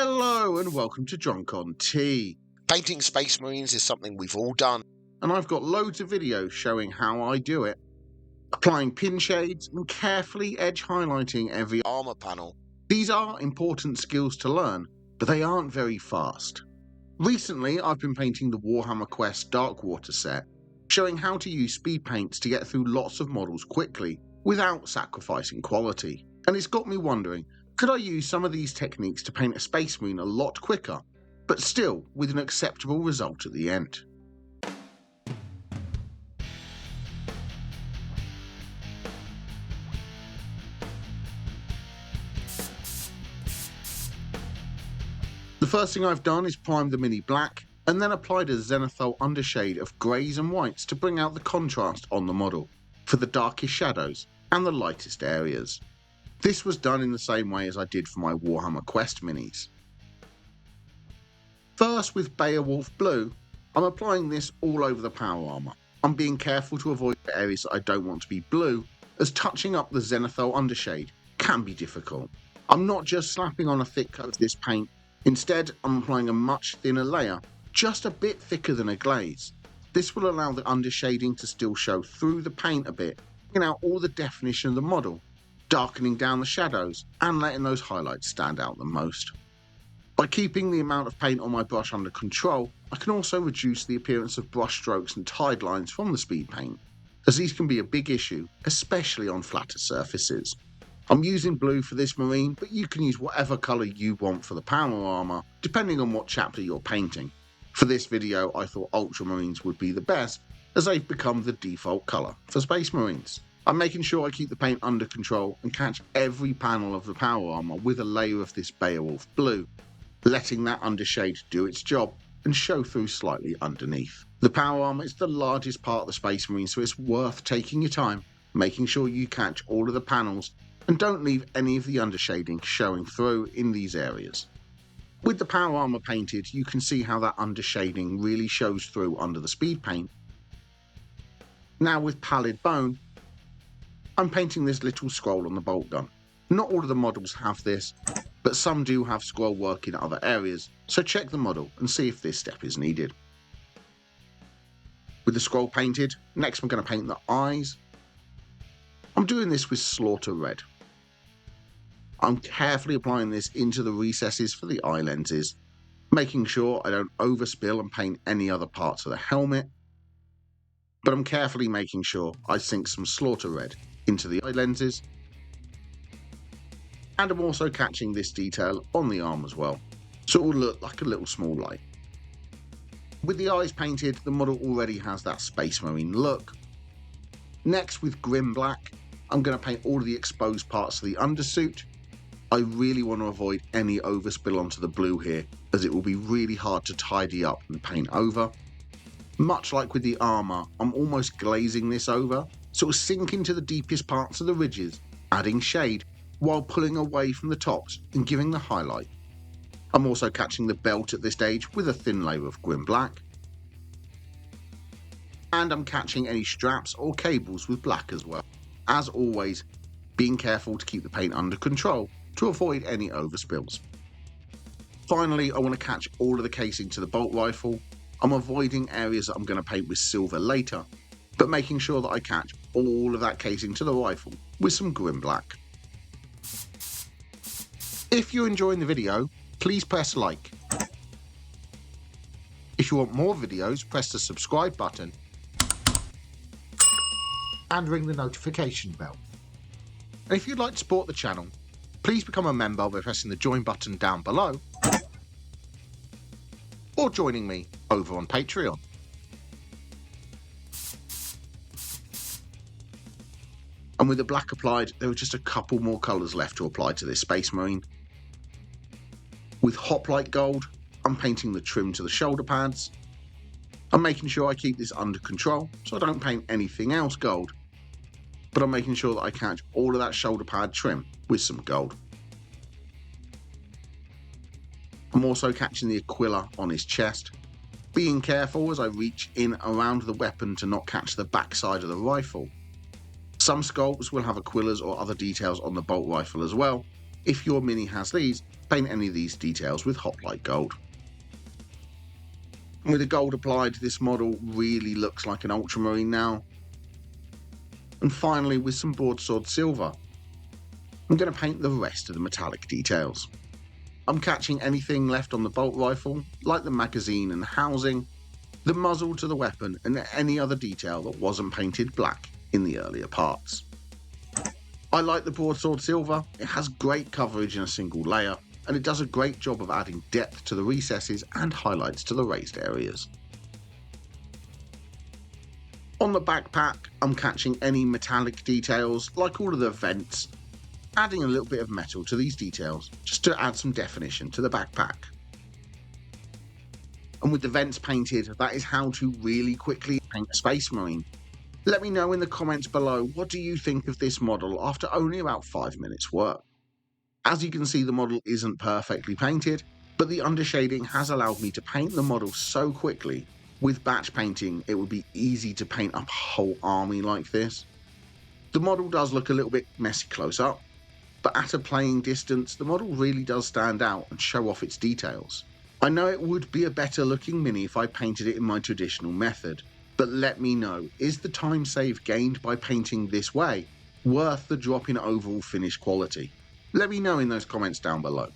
Hello and welcome to Drunk on Tea. Painting Space Marines is something we've all done. And I've got loads of videos showing how I do it. Applying pin shades and carefully edge highlighting every Armor panel. These are important skills to learn, but they aren't very fast. Recently I've been painting the Warhammer Quest Darkwater set, showing how to use speed paints to get through lots of models quickly, without sacrificing quality. And it's got me wondering, could I use some of these techniques to paint a Space Marine a lot quicker, but still with an acceptable result at the end? The first thing I've done is prime the Mini black, and then applied a zenithal undershade of greys and whites to bring out the contrast on the model, for the darkest shadows and the lightest areas. This was done in the same way as I did for my Warhammer Quest minis. First, with Beowulf Blue, I'm applying this all over the power armour. I'm being careful to avoid the areas that I don't want to be blue, as touching up the zenithal undershade can be difficult. I'm not just slapping on a thick coat of this paint, instead I'm applying a much thinner layer, just a bit thicker than a glaze. This will allow the undershading to still show through the paint a bit, bringing out all the definition of the model, darkening down the shadows and letting those highlights stand out the most. By keeping the amount of paint on my brush under control, I can also reduce the appearance of brush strokes and tide lines from the speed paint, as these can be a big issue, especially on flatter surfaces. I'm using blue for this marine, but you can use whatever colour you want for the power armour, depending on what chapter you're painting. For this video I thought ultramarines would be the best, as they've become the default colour for Space Marines. I'm making sure I keep the paint under control and catch every panel of the power armour with a layer of this Beowulf Blue, letting that undershade do its job and show through slightly underneath. The power armour is the largest part of the Space Marine, so it's worth taking your time, making sure you catch all of the panels and don't leave any of the undershading showing through in these areas. With the power armour painted, you can see how that undershading really shows through under the speed paint. Now with Pallid Bone, I'm painting this little scroll on the bolt gun. Not all of the models have this, but some do have scroll work in other areas, so check the model and see if this step is needed. With the scroll painted, next I'm going to paint the eyes. I'm doing this with Slaughter Red. I'm carefully applying this into the recesses for the eye lenses, making sure I don't overspill and paint any other parts of the helmet, but I'm carefully making sure I sink some Slaughter Red into the eye lenses, and I'm also catching this detail on the arm as well, so it will look like a little small light. With the eyes painted, the model already has that Space Marine look. Next, with Grim Black, I'm going to paint all of the exposed parts of the undersuit. I really want to avoid any overspill onto the blue here, as it will be really hard to tidy up and paint over. Much like with the armour, I'm almost glazing this over, so it will sink into the deepest parts of the ridges, adding shade, while pulling away from the tops and giving the highlight. I'm also catching the belt at this stage with a thin layer of Grim Black. And I'm catching any straps or cables with black as well. As always, being careful to keep the paint under control to avoid any overspills. Finally, I want to catch all of the casing to the bolt rifle. I'm avoiding areas that I'm going to paint with silver later, but making sure that I catch all of that casing to the rifle with some Grim Black. If you're enjoying the video, please press like. If you want more videos, press the subscribe button and ring the notification bell. And if you'd like to support the channel, please become a member by pressing the join button down below, or joining me over on Patreon. And with the black applied, there are just a couple more colours left to apply to this Space Marine. With Hoplite Gold, I'm painting the trim to the shoulder pads. I'm making sure I keep this under control, so I don't paint anything else gold, but I'm making sure that I catch all of that shoulder pad trim with some gold. I'm also catching the Aquila on his chest, being careful as I reach in around the weapon to not catch the backside of the rifle. Some sculpts will have Aquilas or other details on the bolt rifle as well. If your mini has these, paint any of these details with Hoplite Gold. With the gold applied, this model really looks like an ultramarine now. And finally, with some broadsword silver, I'm going to paint the rest of the metallic details. I'm catching anything left on the bolt rifle, like the magazine and housing, the muzzle to the weapon, and any other detail that wasn't painted black in the earlier parts. I like the broadsword silver. It has great coverage in a single layer, and it does a great job of adding depth to the recesses and highlights to the raised areas. On the backpack, I'm catching any metallic details, like all of the vents, adding a little bit of metal to these details just to add some definition to the backpack. And with the vents painted, that is how to really quickly paint a Space Marine. Let me know in the comments below, what do you think of this model after only about 5 minutes work? As you can see, the model isn't perfectly painted, but the undershading has allowed me to paint the model so quickly. With batch painting, it would be easy to paint up a whole army like this. The model does look a little bit messy close up, but at a playing distance, the model really does stand out and show off its details. I know it would be a better looking mini if I painted it in my traditional method, but let me know, is the time save gained by painting this way worth the drop in overall finish quality? Let me know in those comments down below.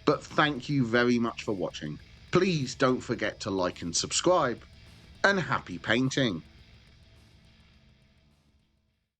But thank you very much for watching. Please don't forget to like and subscribe, and happy painting!